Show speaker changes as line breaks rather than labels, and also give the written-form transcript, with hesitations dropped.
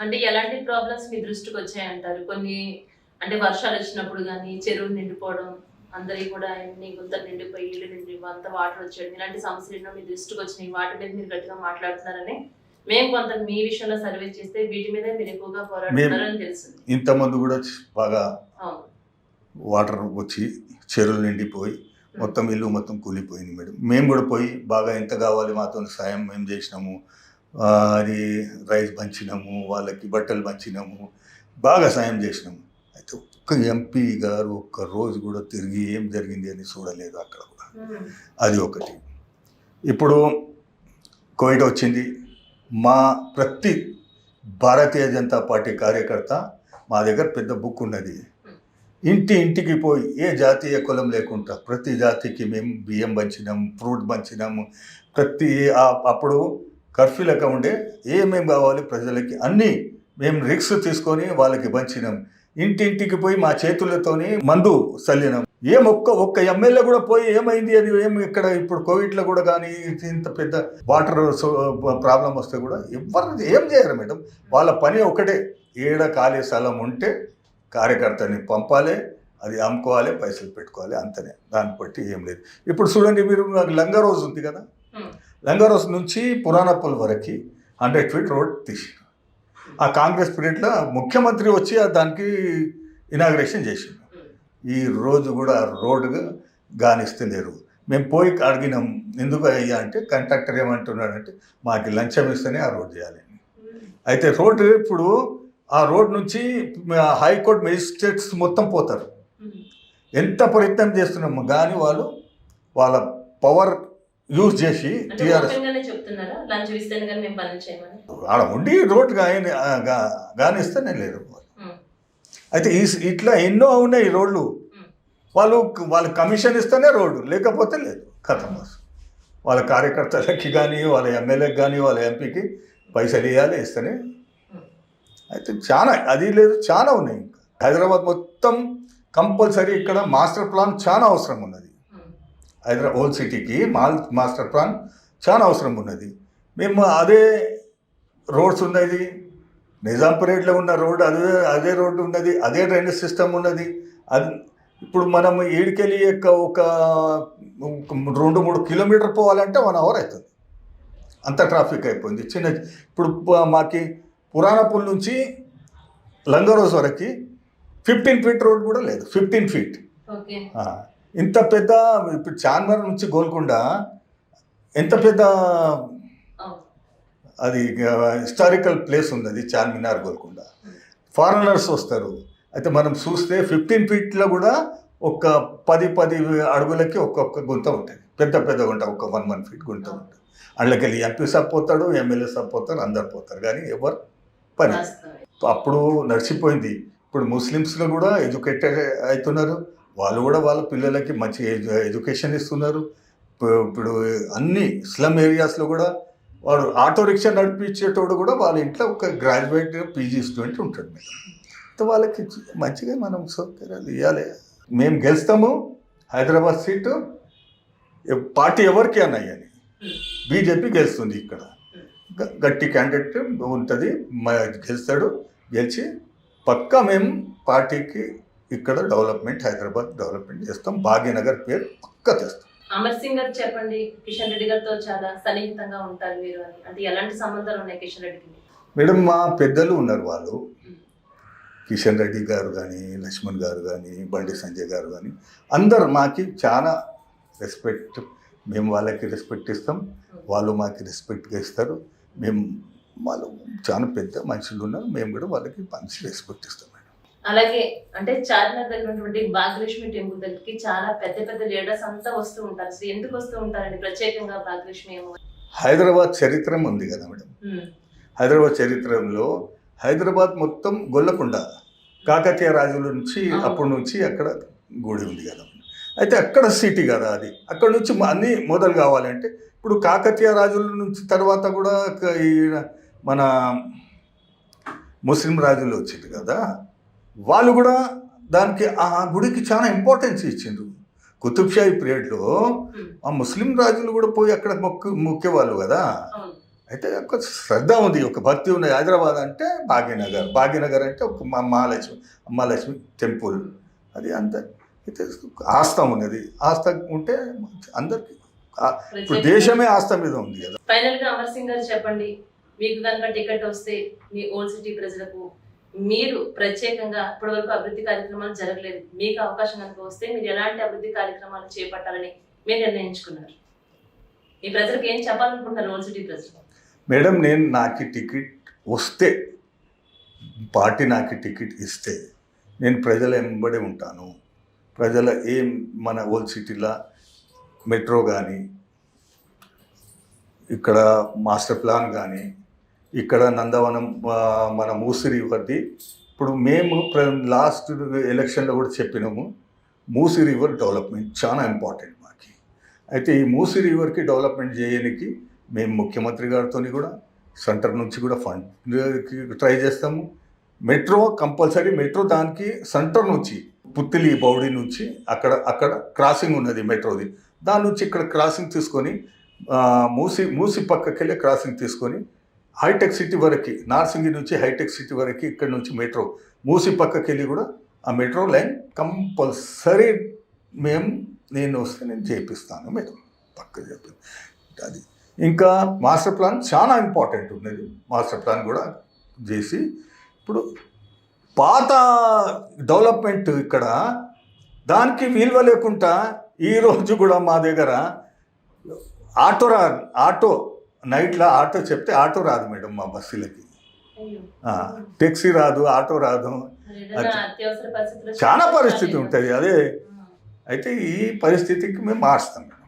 అంటే ఎలాంటి ప్రాబ్లమ్స్ మీ దృష్టికి వచ్చాయంటారు? కొన్ని అంటే వర్షాలు వచ్చినప్పుడు గానీ, చెరువులు నిండిపోవడం, అందరివి కూడా ఎన్ని గుంతలు నిండిపోయి, ఇల్లు నిండి అంతా వాటర్ వచ్చేయడం, ఇలాంటి సమస్యలు ఎన్నో మీ దృష్టికి వచ్చినాయి. వాటి మీద మీరు గట్టిగా మాట్లాడుతున్నారని మేము కొంత మీ విషయంలో సర్వే చేస్తే వీటి మీద మీరు ఎక్కువగా పోరాడుతున్నారని తెలిసింది.
ఇంతమంది కూడా బాగా
అవును.
వాటర్ వచ్చి చెరువులు నిండిపోయి మొత్తం ఇల్లు మొత్తం కూలిపోయింది మేడం. మేము కూడా పోయి బాగా ఎంత కావాలి మాతో సాయం మేము చేసినాము. అది రైస్ పంచినాము, వాళ్ళకి బట్టలు పంచినాము, బాగా సాయం చేసినాము. అయితే ఒక్క ఎంపీ గారు ఒక్క రోజు కూడా తిరిగి ఏం జరిగింది అని చూడలేదు అక్కడ కూడా. అది ఒకటి. ఇప్పుడు కోవిడ్ వచ్చింది. మా ప్రతి భారతీయ జనతా పార్టీ కార్యకర్త మా దగ్గర పెద్ద బుక్ ఉన్నది. ఇంటికి పోయి ఏ జాతీయ కులం లేకుండా ప్రతి జాతికి మేము బియ్యం పంచినాము, ఫ్రూట్ పంచినాము. అప్పుడు కర్ఫ్యూ లెక్క ఉండే ఏమేమి కావాలి ప్రజలకి అన్నీ మేము రిక్స్ తీసుకొని వాళ్ళకి పంచినాం. ఇంటికి పోయి మా చేతులతోని మందు చల్లినాం. ఒక్క ఎమ్మెల్యే కూడా పోయి ఏమైంది అని ఇక్కడ ఇప్పుడు కోవిడ్లో కూడా కానీ ఇంత పెద్ద వాటర్ ప్రాబ్లం వస్తే కూడా ఎవరు ఏం చేయరు మేడం. వాళ్ళ పని ఒకటే, ఏడ ఖాళీ స్థలం ఉంటే కార్యకర్తని పంపాలి, అది అమ్ముకోవాలి, పైసలు పెట్టుకోవాలి, అంతనే. దాన్ని బట్టి ఏం లేదు. ఇప్పుడు చూడండి మీరు, లంగరోజ్ ఉంది కదా, లంగరోజ్ నుంచి పురాణపల్ వరకు 100 ఫీట్ రోడ్ తీసి ఆ కాంగ్రెస్ పీరియడ్లో ముఖ్యమంత్రి వచ్చి దానికి ఇనాగ్రేషన్ చేసిండు. ఈ రోజు కూడా రోడ్డు గానిస్తే లేరు. మేము పోయి అడిగినాం, ఎందుకు అయ్యా అంటే కంట్రాక్టర్ ఏమంటున్నాడంటే మాకు లంచం ఇస్తేనే ఆ రోడ్ చేయాలి. అయితే రోడ్డు ఇప్పుడు ఆ రోడ్ నుంచి హైకోర్టు మెజిస్ట్రేట్స్ మొత్తం పోతారు. ఎంత ప్రయత్నం చేస్తున్నాము కానీ వాళ్ళ పవర్ యూజ్ చేసి టీఆర్ఎస్ ఆడ ఉండి రోడ్ గానిస్తేనే లేరు. అయితే ఇట్లా ఎన్నో ఉన్నాయి ఈ రోడ్లు. వాళ్ళు కమిషన్ ఇస్తేనే రోడ్డు, లేకపోతే లేదు. కథం. వాళ్ళ కార్యకర్తలకి కానీ, వాళ్ళ ఎమ్మెల్యేకి కానీ, వాళ్ళ ఎంపీకి పైసలు ఇవ్వాలి, ఇస్తేనే. అయితే చాలా అది లేదు, చాలా ఉన్నాయి. ఇంకా హైదరాబాద్ మొత్తం కంపల్సరీ ఇక్కడ మాస్టర్ ప్లాన్ చాలా అవసరం ఉన్నది. హైదరాబాద్ ఓల్డ్ సిటీకి మాస్టర్ ప్లాన్ చాలా అవసరం ఉన్నది. మేము అదే రోడ్స్ ఉన్నది, నిజాంపేట్లో ఉన్న రోడ్డు అదే రోడ్డు ఉన్నది, అదే డ్రైనేజ్ సిస్టమ్ ఉన్నది. అది ఇప్పుడు మనం ఏడుకెళ్ళి ఒక 2-3 కిలోమీటర్ పోవాలంటే 1 అవర్ అవుతుంది. అంత ట్రాఫిక్ అయిపోయింది. ఇప్పుడు మాకి పురాణపూల్ నుంచి లంగరోజ్ వరకు 15 ఫీట్ రోడ్ కూడా లేదు. 15 ఫీట్. ఇంత పెద్ద, ఇప్పుడు చార్మినార్ నుంచి గోల్కొండ ఎంత పెద్ద అది హిస్టారికల్ ప్లేస్ ఉంది. అది చార్మినార్ గోల్కొండ. ఫారినర్స్ వస్తారు. అయితే మనం చూస్తే 15 ఫీట్లో కూడా ఒక 10 అడుగులకి ఒక్కొక్క గుంత ఉంటుంది. పెద్ద గుంట, ఒక 1 ఫీట్ గుంట ఉంటుంది. అందులోకి వెళ్ళి ఎంపీ సాబ్ పోతాడు, ఎమ్మెల్యే సాబ్ పోతారు, అందరు పోతారు, కానీ ఎవరు పని. అప్పుడు నడిచిపోయింది. ఇప్పుడు ముస్లిమ్స్లో కూడా ఎడ్యుకేటెడ్ అవుతున్నారు. వాళ్ళు కూడా వాళ్ళ పిల్లలకి మంచి ఎడ్యుకేషన్ ఇస్తున్నారు. ఇప్పుడు అన్ని స్లమ్ ఏరియాస్లో కూడా వాడు ఆటో రిక్షా నడిపించేటోడు కూడా వాళ్ళ ఇంట్లో ఒక గ్రాడ్యుయేట్ పీజీ స్టూడెంట్ ఉంటాడు. మేడం వాళ్ళకి మంచిగా మనం సౌకర్యాలు ఇవ్వాలి. మేము గెలుస్తాము. హైదరాబాద్ సీటు పార్టీ ఎవరికి అన్నాయని బీజేపీ గెలుస్తుంది. ఇక్కడ గట్టి క్యాండిడేట్ ఉంటుంది, గెలుస్తాడు. గెలిచి పక్కా మేము పార్టీకి ఇక్కడ డెవలప్మెంట్, హైదరాబాద్ డెవలప్మెంట్ చేస్తాం. భాగ్యనగర్ పేరు పక్కా తెస్తాం.
అమర్ సింగ్ గారు చెప్పండి, కిషన్ రెడ్డి గారితో చాలా సన్నిహితంగా ఉంటారు మీరు అని, అంటే ఎలాంటి సంబంధాలు ఉన్నాయి కిషన్ రెడ్డికి?
మేడం మా పెద్దలు ఉన్నారు. వాళ్ళు కిషన్ రెడ్డి గారు కానీ, లక్ష్మణ్ గారు కానీ, బండి సంజయ్ గారు కానీ అందరు మాకి చాలా రెస్పెక్ట్. మేము వాళ్ళకి రెస్పెక్ట్ ఇస్తాం, వాళ్ళు మాకు రెస్పెక్ట్గా ఇస్తారు. వాళ్ళు చాలా పెద్ద మనుషులు ఉన్నారు, మేము కూడా వాళ్ళకి మంచి రెస్పెక్ట్ ఇస్తాం.
అలాగే అంటే చార్మినార్ దగ్గర ఉన్నటువంటి భాగ్యలక్ష్మి టెంపుల్ దగ్గరికి చాలా పెద్ద లీడర్స్ అంతా వస్తూ ఉంటారు. అసలు ఎందుకు వస్తూ ఉంటారండి ప్రత్యేకంగా భాగ్యలక్ష్మి?
హైదరాబాద్ చరిత్ర ఉంది కదా మేడం. హైదరాబాద్ చరిత్రలో హైదరాబాద్ మొత్తం గొల్లకొండ కాకతీయ రాజుల నుంచి అప్పటి నుంచి అక్కడ గుడి ఉంది కదా. అయితే అక్కడ సిటీ కదా అది. అక్కడ నుంచి అన్నీ మొదలు కావాలంటే ఇప్పుడు కాకతీయ రాజుల నుంచి తర్వాత కూడా ఈ మన ముస్లిం రాజులు వచ్చింది కదా, వాళ్ళు కూడా దానికి ఆ గుడికి చాలా ఇంపార్టెన్స్ ఇచ్చిండ్రు. కుతుబ్షాహీ పీరియడ్లో ఆ ముస్లిం రాజులు కూడా పోయి అక్కడ మొక్కేవాళ్ళు కదా. అయితే ఒక శ్రద్ధ ఉంది, ఒక భక్తి ఉన్నది. హైదరాబాద్ అంటే భాగ్యనగర్ అంటే ఒక అమ్మాలక్ష్మి టెంపుల్, అది అంత అయితే ఆస్థ ఉన్నది. ఆస్థ ఉంటే అందరికి ఇప్పుడు దేశమే ఆస్థ మీద ఉంది కదా.
ఫైనల్ గా అమర్ సింగ్ గారు చెప్పండి, మీకు కనుక టికెట్ వస్తే మీ ఓల్డ్ సిటీ ప్రజలకు మీరు ప్రత్యేకంగా ఇప్పటి వరకు అభివృద్ధి కార్యక్రమాలు జరగలేదు, మీకు అవకాశం కనుక వస్తే మీరు ఎలాంటి అభివృద్ధి కార్యక్రమాలు చేపట్టాలని మీరు నిర్ణయించుకున్నారు? మీ ప్రజలకు ఏం చెప్పాలనుకుంటున్నారు ఓల్డ్ సిటీ ప్రజలు?
మేడం, నాకు టికెట్ వస్తే, పార్టీ నాకు టికెట్ ఇస్తే నేను ప్రజల వెంబడి ఉంటాను. ప్రజల మన ఓల్డ్ సిటీలో మెట్రో కానీ, ఇక్కడ మాస్టర్ ప్లాన్ కానీ, ఇక్కడ నందవనం మన మూసి రివర్ది, ఇప్పుడు మేము లాస్ట్ ఎలక్షన్లో కూడా చెప్పినాము, మూసి రివర్ డెవలప్మెంట్ చాలా ఇంపార్టెంట్ మాకు. అయితే ఈ మూసి రివర్కి డెవలప్మెంట్ చేయడానికి మేము ముఖ్యమంత్రి గారితో కూడా సెంటర్ నుంచి కూడా ఫండ్ ట్రై చేస్తాము. మెట్రో కంపల్సరీ, మెట్రో దానికి సెంటర్ నుంచి పుత్తిలి బౌడి నుంచి అక్కడ క్రాసింగ్ ఉన్నది మెట్రోది, దాని నుంచి ఇక్కడ క్రాసింగ్ తీసుకొని మూసి పక్కకి వెళ్ళి క్రాసింగ్ తీసుకొని హైటెక్ సిటీ వరకు, నార్సింగి నుంచి హైటెక్ సిటీ వరకు ఇక్కడ నుంచి మెట్రో మూసి పక్కకి వెళ్ళి కూడా ఆ మెట్రో లైన్ కంపల్సరీ నేను వస్తే నేను చేపిస్తాను. మీరు పక్క చెప్పి అది. ఇంకా మాస్టర్ ప్లాన్ చాలా ఇంపార్టెంట్ ఉన్నది. మాస్టర్ ప్లాన్ కూడా చేసి ఇప్పుడు పాత డెవలప్మెంట్ ఇక్కడ దానికి విలువ లేకుండా ఈరోజు కూడా మా దగ్గర ఆటో నైట్లో ఆటో చెప్తే ఆటో రాదు మేడం మా బస్సులకి, టాక్సీ రాదు, ఆటో రాదు, చాలా పరిస్థితి ఉంటుంది. అదే అయితే ఈ పరిస్థితికి మేము మారుస్తాం.